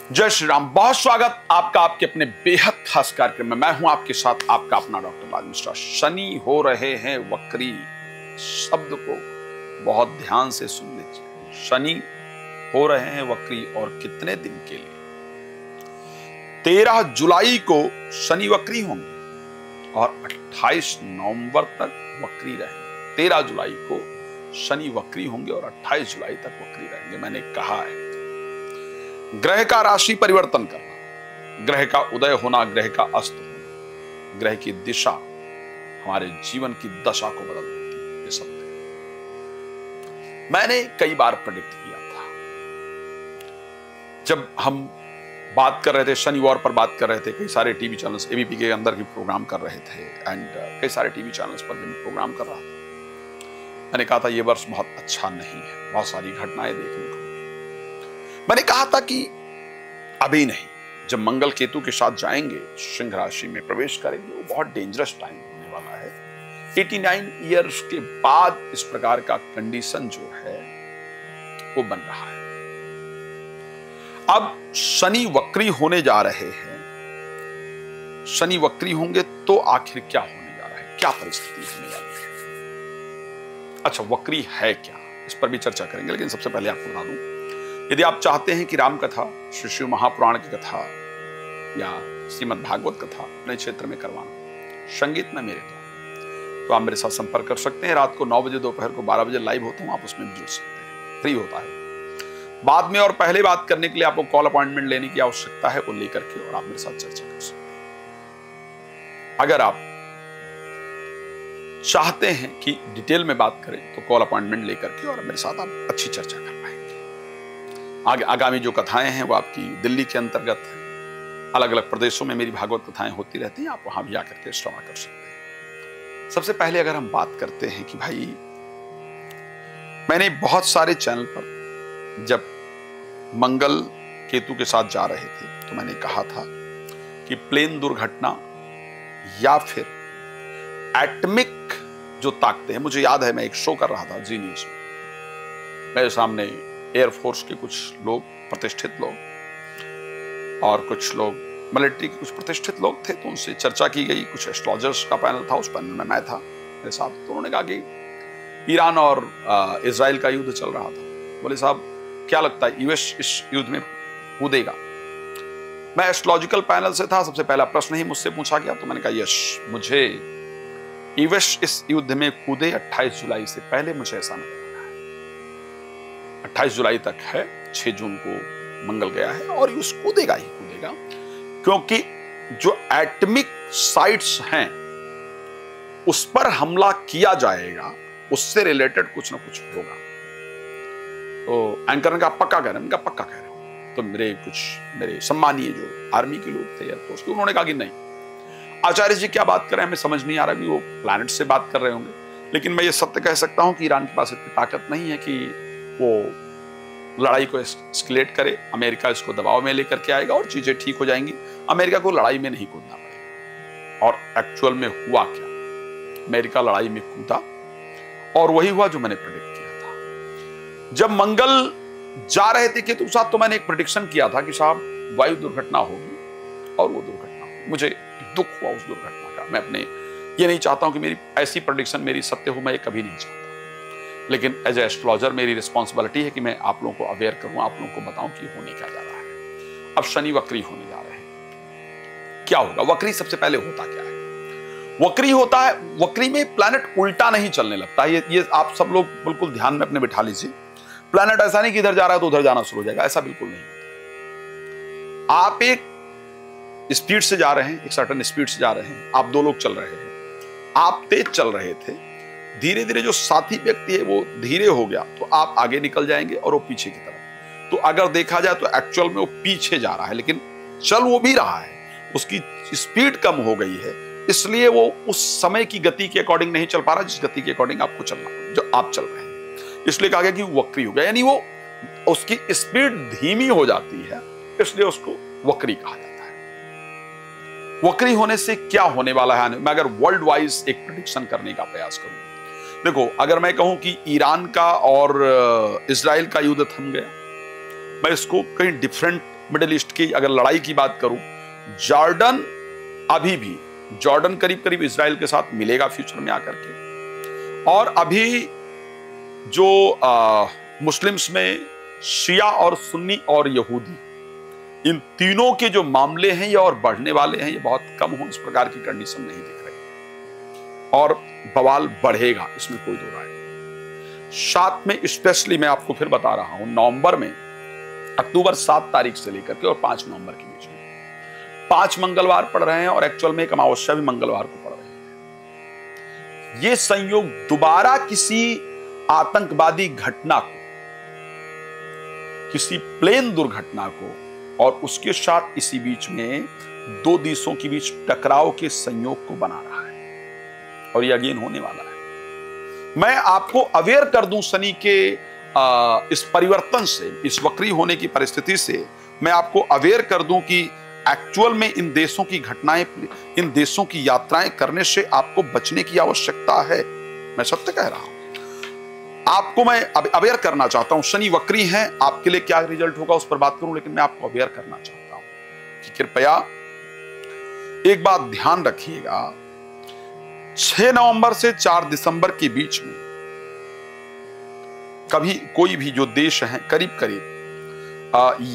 जय श्री राम। बहुत स्वागत आपका आपके अपने बेहद खास कार्यक्रम में। मैं हूं आपके साथ आपका अपना डॉक्टर राज मिश्रा। शनि हो रहे हैं वक्री, शब्द को बहुत ध्यान से सुन लीजिए। शनि हो रहे हैं वक्री और कितने दिन के लिए? 13 जुलाई को शनि वक्री होंगे और 28 नवंबर तक वक्री रहेंगे। 13 जुलाई को शनि वक्री होंगे और 28 जुलाई तक वक्री रहेंगे। मैंने कहा है, ग्रह का राशि परिवर्तन करना, ग्रह का उदय होना, ग्रह का अस्त होना, ग्रह की दिशा हमारे जीवन की दशा को बदल देती है। ये सत्य है। मैंने कई बार प्रेडिक्ट किया था। जब हम बात कर रहे थे, शनिवार पर बात कर रहे थे, कई सारे टीवी चैनल्स एबीपी के अंदर भी प्रोग्राम कर रहे थे एंड कई सारे टीवी चैनल्स पर भी प्रोग्राम कर रहा था। मैंने कहा था ये वर्ष बहुत अच्छा नहीं है, बहुत सारी घटनाएं देखने को। मैंने कहा था कि अभी नहीं, जब मंगल केतु के साथ जाएंगे, सिंह राशि में प्रवेश करेंगे, वो बहुत डेंजरस टाइम होने वाला है। 89 ईयर्स के बाद इस प्रकार का कंडीशन जो है वो बन रहा है। अब शनि वक्री होने जा रहे हैं। शनि वक्री होंगे तो आखिर क्या होने जा रहा है, क्या परिस्थिति होने वाली है? अच्छा, वक्री है क्या, इस पर भी चर्चा करेंगे। लेकिन सबसे पहले आपको बता दूं, यदि आप चाहते हैं कि राम कथा, श्री शिव महापुराण की कथा या श्रीमद् भागवत कथा अपने क्षेत्र में करवाना, संगीत में मेरे द्वारा, तो आप मेरे साथ संपर्क कर सकते हैं। रात को 9 बजे, दोपहर को 12 बजे लाइव होता हूं, आप उसमें जुड़ सकते हैं, फ्री होता है। बाद में और पहले बात करने के लिए आपको कॉल अपॉइंटमेंट लेने की आवश्यकता है, वो लेकर के और आप मेरे साथ चर्चा कर सकते हैं। अगर आप चाहते हैं कि डिटेल में बात करें तो कॉल अपॉइंटमेंट लेकर के और मेरे साथ आप अच्छी चर्चा कर पाएंगे। आगामी जो कथाएं हैं वो आपकी दिल्ली के अंतर्गत है। अलग अलग प्रदेशों में मेरी भागवत कथाएं होती रहती हैं, आप वहां भी आकर के श्रवण कर सकते हैं। सबसे पहले अगर हम बात करते हैं कि भाई, मैंने बहुत सारे चैनल पर जब मंगल केतु के साथ जा रहे थे तो मैंने कहा था कि प्लेन दुर्घटना या फिर एटमिक जो ताकतें हैं, मुझे याद है मैं एक शो कर रहा था जी न्यूज में, मेरे सामने एयरफोर्स के कुछ लोग, प्रतिष्ठित लोग और कुछ लोग मिलिट्री के कुछ प्रतिष्ठित लोग थे, तो उनसे चर्चा की गई। कुछ एस्ट्रोलॉजर्स का पैनल था, उस पैनल में मैं था मेरे साथ। तो उन्होंने कहा कि ईरान और इजराइल का युद्ध चल रहा था। बोले साहब क्या लगता है यूएस इस युद्ध में कूदेगा? मैं एस्ट्रोलॉजिकल पैनल से था, सबसे पहला प्रश्न ही मुझसे पूछा गया, तो मैंने कहा यस, मुझे यूएस इस युद्ध में कूदे 28 जुलाई से पहले मुझे ऐसा नहीं। 28 जुलाई तक है, 6 जून को मंगल गया है और यूएस कूदेगा ही कूदेगा, क्योंकि जो एटमिक साइट्स हैं उस पर हमला किया जाएगा, उससे रिलेटेड कुछ ना कुछ होगा। तो एंकर ने कहा पक्का कह रहे हैं, पक्का कह रहे हो। तो मेरे सम्मानीय जो आर्मी के लोग थे, एयरफोर्स के, उन्होंने कहा कि नहीं, आचार्य जी क्या बात कर रहे हैं, हमें समझ नहीं आ रहा कि वो प्लैनेट से बात कर रहे होंगे। लेकिन मैं ये सत्य कह सकता हूं कि ईरान के पास इतनी ताकत नहीं है कि वो लड़ाई को एस्केलेट करे। अमेरिका इसको दबाव में लेकर के आएगा और चीजें ठीक हो जाएंगी। अमेरिका को लड़ाई में नहीं कूदना पड़ेगा। और एक्चुअल में हुआ क्या, अमेरिका लड़ाई में कूदा और वही हुआ जो मैंने प्रेडिक्ट किया था। जब मंगल जा रहे थे केतु के साथ, तो मैंने एक प्रेडिक्शन किया था कि साहब वायु दुर्घटना होगी और वो दुर्घटना होगी। मुझे दुख हुआ उस दुर्घटना का। मैं अपने ये नहीं चाहता हूं कि मेरी ऐसी प्रेडिक्शन मेरी सत्य हो, मैं ये कभी नहीं चाहता। लेकिन एज ए एस्ट्रोलॉजर मेरी रिस्पॉन्सिबिलिटी है कि मैं आप लोगों को अवेयर करूं, आप लोगों को बताऊं कि होने क्या जा रहा है। अब शनि वक्री होने जा रहे हैं, क्या होगा? वक्री सबसे पहले होता क्या है? वक्री होता है, वक्री में प्लैनेट उल्टा नहीं चलने लगता। ये आप सब लोग बिल्कुल ध्यान में अपने बिठा लीजिए। प्लैनेट ऐसा नहीं कि इधर जा रहा है तो उधर जाना शुरू हो जाएगा, ऐसा बिल्कुल नहीं होता। आप एक स्पीड से जा रहे हैं, एक सर्टेन स्पीड से जा रहे हैं, आप 2 लोग चल रहे हैं, आप तेज चल रहे थे, धीरे धीरे जो साथी व्यक्ति है वो धीरे हो गया, तो आप आगे निकल जाएंगे और वो पीछे की तरफ। तो अगर देखा जाए तो एक्चुअल में वो पीछे जा रहा है, लेकिन चल वो भी रहा है, उसकी स्पीड कम हो गई है, इसलिए वो उस समय की गति के अकॉर्डिंग नहीं चल पा रहा जिस गति के अकॉर्डिंग आपको चलना, जो आप चल रहे हैं। इसलिए कहा गया कि वक्री हो गया, यानी वो उसकी स्पीड धीमी हो जाती है, इसलिए उसको वक्री कहा जाता है। वक्री होने से क्या होने वाला है? मैं अगर वर्ल्ड वाइज एक प्रेडिक्शन करने का प्रयास करूं, देखो, अगर मैं कहूं कि ईरान का और इजराइल का युद्ध थम गया, मैं इसको कहीं डिफरेंट मिडिल ईस्ट की अगर लड़ाई की बात करूं, जॉर्डन अभी भी, जॉर्डन करीब करीब इजराइल के साथ मिलेगा फ्यूचर में आकर के। और अभी जो मुस्लिम्स में शिया और सुन्नी और यहूदी, इन तीनों के जो मामले हैं ये और बढ़ने वाले हैं, ये बहुत कम हो, इस प्रकार की कंडीशन नहीं दिख रही और बवाल बढ़ेगा, इसमें कोई दो राय नहीं। साथ में स्पेशली मैं आपको फिर बता रहा हूं, नवंबर में, अक्टूबर 7 तारीख से लेकर के और 5 नवंबर के बीच में 5 मंगलवार पड़ रहे हैं और एक्चुअल में एक अमावस्या भी मंगलवार को पड़ रही है। ये संयोग दोबारा किसी आतंकवादी घटना को, किसी प्लेन दुर्घटना को और उसके साथ इसी बीच में दो देशों के बीच टकराव के संयोग को बना रहा है और यह अगेन होने वाला है। मैं आपको अवेयर कर दूं शनि के इस परिवर्तन से, इस वक्री होने की परिस्थिति से मैं आपको अवेयर कर दूं कि एक्चुअल में इन देशों की घटनाएं, इन देशों की यात्राएं करने से आपको बचने की आवश्यकता है। मैं सत्य कह रहा हूं, आपको मैं अवेयर करना चाहता हूं। शनि वक्री हैं, आपके लिए क्या रिजल्ट होगा उस पर बात करूं, लेकिन मैं आपको अवेयर करना चाहता हूं कि कृपया एक बात ध्यान रखिएगा, 6 नवंबर से 4 दिसंबर के बीच में कभी कोई भी जो देश हैं करीब करीब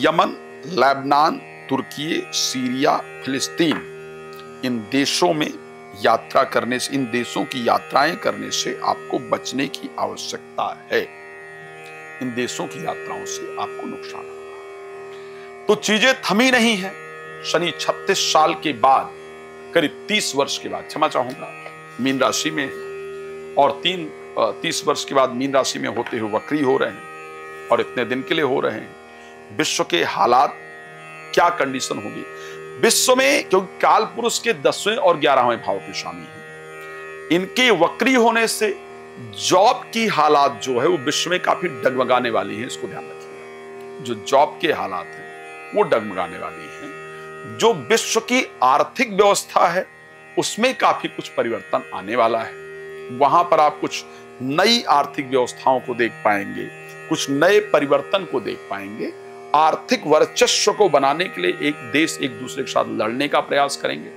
यमन, लेबनान, तुर्की, सीरिया, फिलिस्तीन, इन देशों में यात्रा करने से, इन देशों की यात्राएं करने से आपको बचने की आवश्यकता है। इन देशों की यात्राओं से आपको नुकसान होगा। तो चीजें थमी नहीं है। शनि 36 साल के बाद, करीब 30 वर्ष के बाद, क्षमा चाहूंगा, मीन राशि में और 30 वर्ष के बाद मीन राशि में होते हुए वक्री हो रहे हैं और इतने दिन के लिए हो रहे हैं। विश्व के हालात क्या कंडीशन होगी विश्व में, क्योंकि काल पुरुष के 10वें और 11वें भाव के स्वामी हैं, इनके वक्री होने से जॉब की हालात जो है वो विश्व में काफी डगमगाने वाली है। इसको ध्यान रखिएगा, जो जॉब के हालात हैं वो डगमगाने वाली हैं। जो विश्व की आर्थिक व्यवस्था है उसमें काफी कुछ परिवर्तन आने वाला है। वहां पर आप कुछ नई आर्थिक व्यवस्थाओं को देख पाएंगे, कुछ नए परिवर्तन को देख पाएंगे। आर्थिक वर्चस्व को बनाने के लिए एक देश एक दूसरे के साथ लड़ने का प्रयास करेंगे।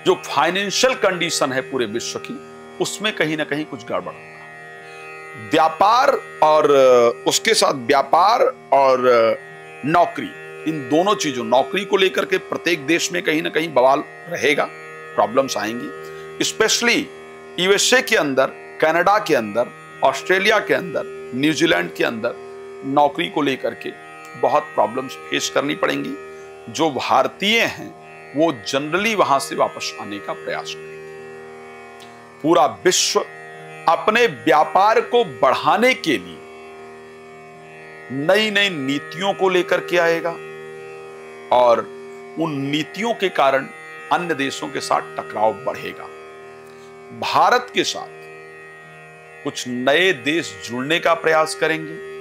जो फाइनेंशियल कंडीशन है पूरे विश्व की, उसमें कहीं ना कहीं कुछ गड़बड़ होगा। व्यापार और उसके साथ व्यापार और नौकरी, इन दोनों चीजों, नौकरी को लेकर के प्रत्येक देश में कहीं ना कहीं बवाल रहेगा, प्रॉब्लम्स आएंगी। स्पेशली यूएसए के अंदर, कनाडा के अंदर, ऑस्ट्रेलिया के अंदर, न्यूजीलैंड के अंदर नौकरी को लेकर के बहुत प्रॉब्लम्स फेस करनी पड़ेंगी। जो भारतीय हैं वो जनरली वहां से वापस आने का प्रयास करेंगे। पूरा विश्व अपने व्यापार को बढ़ाने के लिए नई नई नीतियों को लेकर के आएगा और उन नीतियों के कारण अन्य देशों के साथ टकराव बढ़ेगा। भारत के साथ कुछ नए देश जुड़ने का प्रयास करेंगे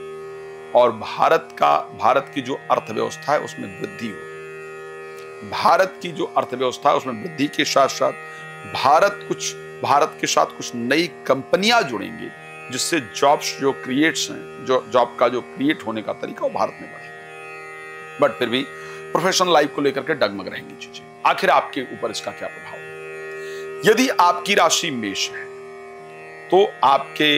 और भारत की जो अर्थव्यवस्था है उसमें वृद्धि हो। भारत की जो अर्थव्यवस्था है उसमें वृद्धि के साथ साथ भारत के साथ कुछ नई कंपनियां जुड़ेंगी, जिससे जॉब्स जो क्रिएट्स हैं, जो जॉब का जो क्रिएट होने का तरीका वो भारत में बढ़ेगा। बट फिर भी प्रोफेशनल लाइफ को लेकर के डगमग रहेंगी चीजें। आखिर आपके ऊपर इसका क्या प्रभाव है? यदि आपकी राशि मेष है तो आपके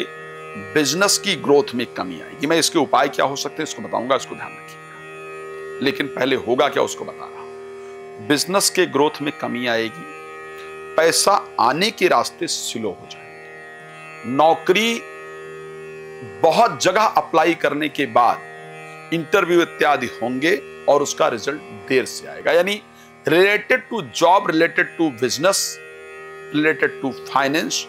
बिजनेस की ग्रोथ में कमी आएगी। मैं इसके उपाय क्या हो सकते हैं इसको बताऊंगा, इसको ध्यान रखिएगा। लेकिन पहले होगा क्या उसको बता रहा हूं। बिजनेस के ग्रोथ में कमी आएगी, पैसा आने के रास्ते स्लो हो जाएंगे। नौकरी बहुत जगह अप्लाई करने के बाद इंटरव्यू इत्यादि होंगे और उसका रिजल्ट देर से आएगा। यानी related to job, related to business, related to finance,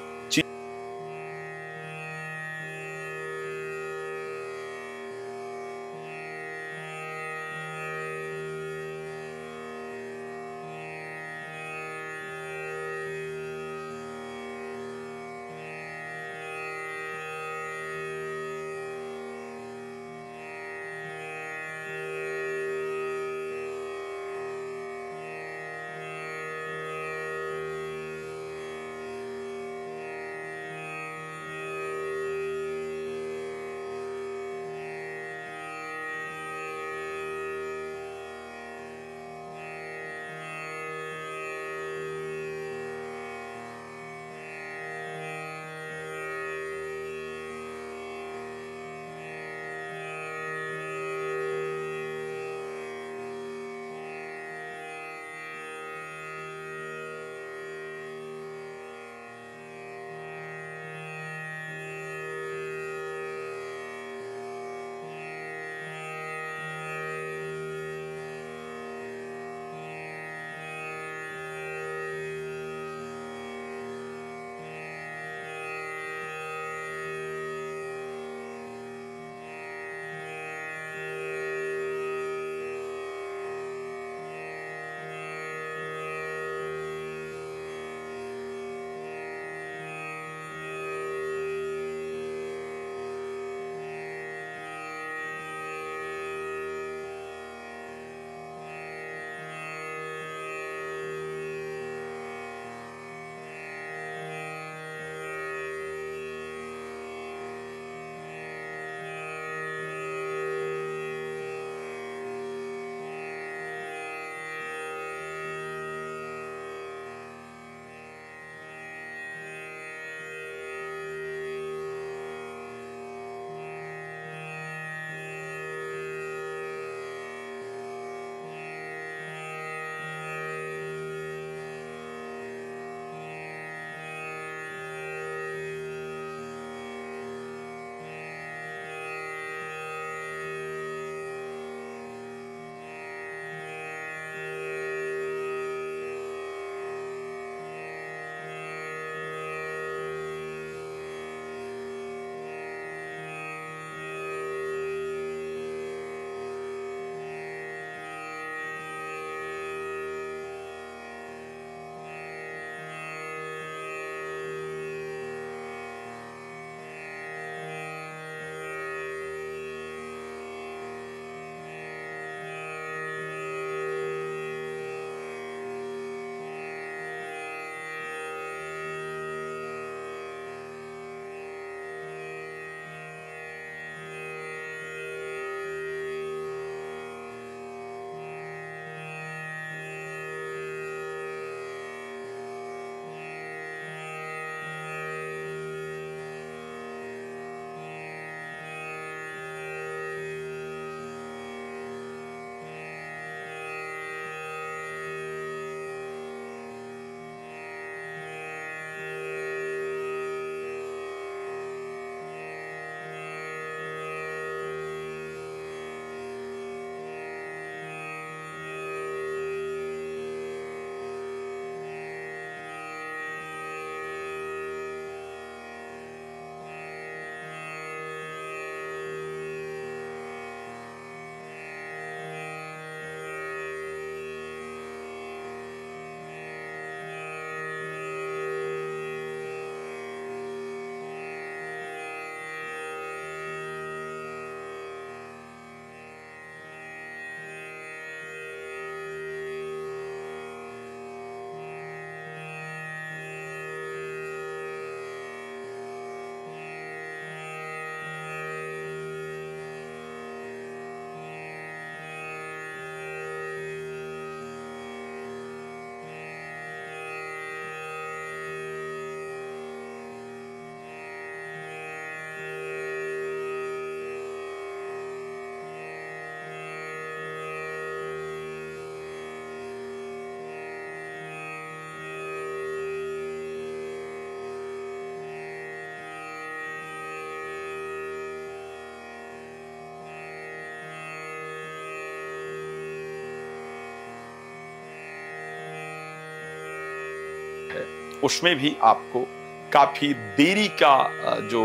है उसमें भी आपको काफी देरी का जो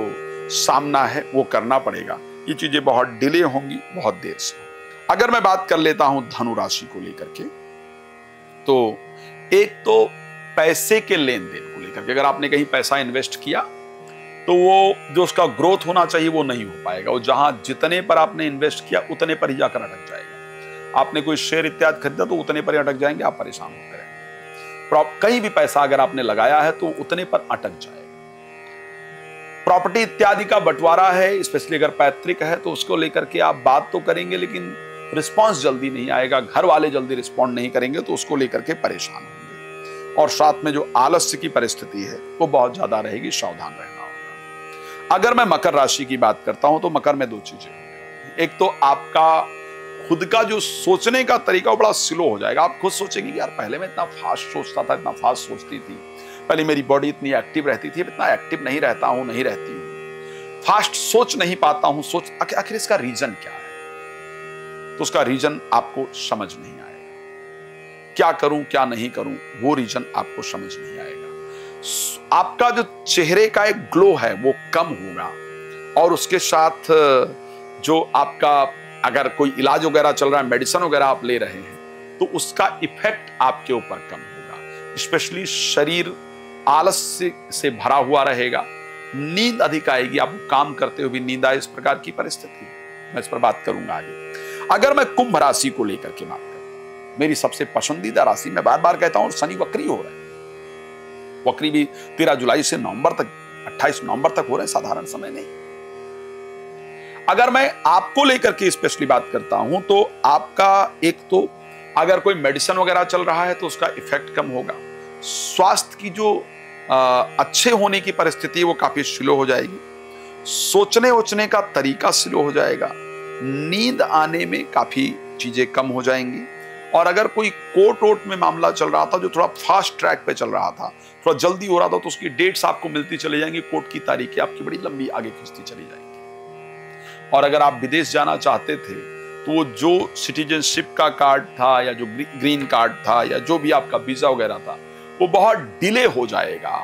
सामना है वो करना पड़ेगा। ये चीजें बहुत डिले होंगी, बहुत देर से। अगर मैं बात कर लेता हूं धनु राशि को लेकर के, तो एक तो पैसे के लेन देन को लेकर के, अगर आपने कहीं पैसा इन्वेस्ट किया तो वो जो उसका ग्रोथ होना चाहिए वो नहीं हो पाएगा। वो जहां जितने पर आपने इन्वेस्ट किया उतने पर ही जाकर अटक जाएगा। आपने कोई शेयर इत्यादि खरीदा तो उतने पर ही अटक जाएंगे, आप परेशान होते रहेंगे। कहीं भी पैसा अगर आपने लगाया है तो उतने पर अटक जाएगा। प्रॉपर्टी इत्यादि का बंटवारा है, स्पेशली अगर पैतृक है तो उसको लेकर के आप बात तो करेंगे लेकिन रिस्पॉन्स जल्दी नहीं आएगा, घर वाले जल्दी रिस्पॉन्ड नहीं करेंगे तो उसको लेकर के परेशान होंगे। और साथ में जो आलस्य की परिस्थिति है वो बहुत ज्यादा रहेगी, सावधान रहना होगा। अगर मैं मकर राशि की बात करता हूं तो मकर में दो चीजें होंगी। एक तो आपका खुद का जो सोचने का तरीका वो बड़ा स्लो हो जाएगा। आप खुद सोचेंगे कि यार पहले मैं इतना फास्ट सोचता था, इतना फास्ट सोचती थी, पहले मेरी बॉडी इतनी एक्टिव रहती थी, इतना एक्टिव नहीं रहता हूं, नहीं रहती हूं, फास्ट सोच नहीं पाता हूं। सोच आखिर इसका रीजन क्या है? तो उसका रीजन आपको समझ नहीं आएगा। क्या करूं क्या नहीं करूं वो रीजन आपको समझ नहीं आएगा। आपका जो चेहरे का एक ग्लो है वो कम होगा, और उसके साथ जो आपका अगर कोई इलाज वगैरह चल रहा है, मेडिसिन वगैरह आप ले रहे हैं, तो उसका इफेक्ट आपके ऊपर कम होगा। स्पेशली शरीर आलस्य से भरा हुआ रहेगा, नींद अधिक आएगी, आप काम करते हुए भी नींद आए, इस प्रकार की परिस्थिति। मैं इस पर बात करूंगा आगे। अगर मैं कुंभ राशि को लेकर के बात करता हूं, मेरी सबसे पसंदीदा राशि, मैं बार बार कहता हूं शनि वक्री हो रहा है। वक्री भी 13 जुलाई से नवंबर तक, 28 नवंबर तक हो रहे हैं, साधारण समय नहीं। अगर मैं आपको लेकर के स्पेशली बात करता हूं तो आपका एक तो अगर कोई मेडिसिन वगैरह चल रहा है तो उसका इफेक्ट कम होगा। स्वास्थ्य की जो अच्छे होने की परिस्थिति वो काफी स्लो हो जाएगी। सोचने ओचने का तरीका स्लो हो जाएगा। नींद आने में काफी चीजें कम हो जाएंगी। और अगर कोई कोर्ट वोट में मामला चल रहा था जो थोड़ा फास्ट ट्रैक पे चल रहा था, थोड़ा जल्दी हो रहा था, तो उसकी डेट्स आपको मिलती चली जाएंगी, कोर्ट की तारीखें आपकी बड़ी लंबी आगे खींचती चली जाएंगी। और अगर आप विदेश जाना चाहते थे तो वो जो सिटीजनशिप का कार्ड था या जो ग्रीन कार्ड था या जो भी आपका वीजा वगैरह था वो बहुत डिले हो जाएगा,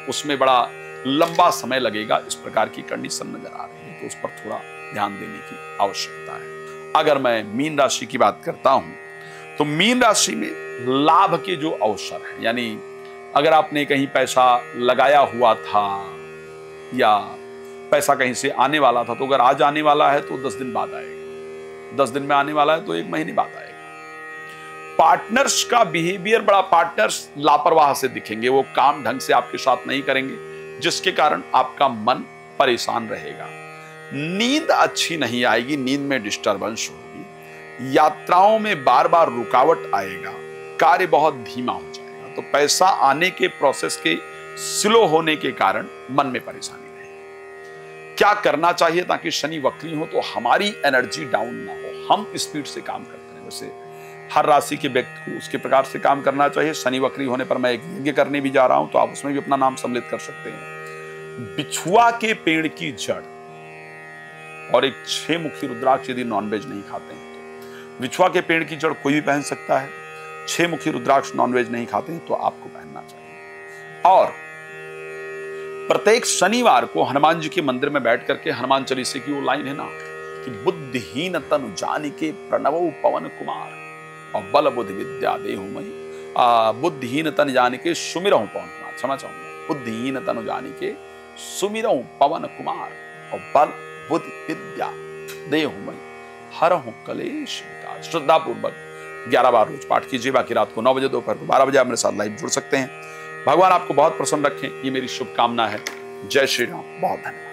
उसमें बड़ा लंबा समय लगेगा। इस प्रकार की कंडीशन नजर आ रही है, तो उस पर थोड़ा ध्यान देने की आवश्यकता है। अगर मैं मीन राशि की बात करता हूं तो मीन राशि में लाभ के जो अवसर है, यानी अगर आपने कहीं पैसा लगाया हुआ था या पैसा कहीं से आने वाला था, तो अगर आज आने वाला है तो 10 दिन बाद आएगा, 10 दिन में आने वाला है तो 1 महीने बाद आएगा। पार्टनर्स का बिहेवियर, बड़ा पार्टनर्स लापरवाह से दिखेंगे, वो काम ढंग से आपके साथ नहीं करेंगे, जिसके कारण आपका मन परेशान रहेगा। नींद अच्छी नहीं आएगी, नींद में डिस्टरबेंस होगी, यात्राओं में बार बार रुकावट आएगा, कार्य बहुत धीमा हो जाएगा। तो पैसा आने के प्रोसेस के स्लो होने के कारण मन में परेशानी रहेगी। क्या करना चाहिए ताकि शनि वक्री हो तो हमारी एनर्जी डाउन ना हो, हम स्पीड से काम करते हैं। वैसे हर राशि के व्यक्ति को उसके प्रकार से काम करना चाहिए। शनि वक्री होने पर मैं एक यज्ञ करने भी जा रहा हूं, तो आप उसमें भी अपना नाम सम्मिलित कर सकते हैं। बिछुआ के पेड़ की जड़ और एक 6 मुखी रुद्राक्ष, यदि नॉनवेज नहीं खाते हैं तो बिछुआ के पेड़ की जड़ कोई भी पहन सकता है। 6 मुखी रुद्राक्ष नॉनवेज नहीं खाते हैं तो आपको पहनना चाहिए। और प्रत्येक शनिवार को हनुमान जी के मंदिर में बैठ करके हनुमान चालीसे की वो लाइन है ना कि बुद्धिहीन तनु जानिके प्रणवो पवन कुमार और बल बुद्धि विद्या देहुमयि, बुद्धिहीन तन जानिके सुमिरहु पवन कुमार, क्षमा चाहूंगा, बुद्धिहीन तनु जानिके सुमिरहु पवन कुमार और बल बुद्धि विद्या देहुमयि हरहु कलेश विकार। श्रद्धा पूर्वक 11 बार रोज पाठ कीजिए। बाकी रात को 9 बजे, दोपहर को 12 बजे आप मेरे साथ लाइव जुड़ सकते हैं। भगवान आपको बहुत प्रसन्न रखें, ये मेरी शुभकामना है। जय श्री राम। बहुत धन्यवाद।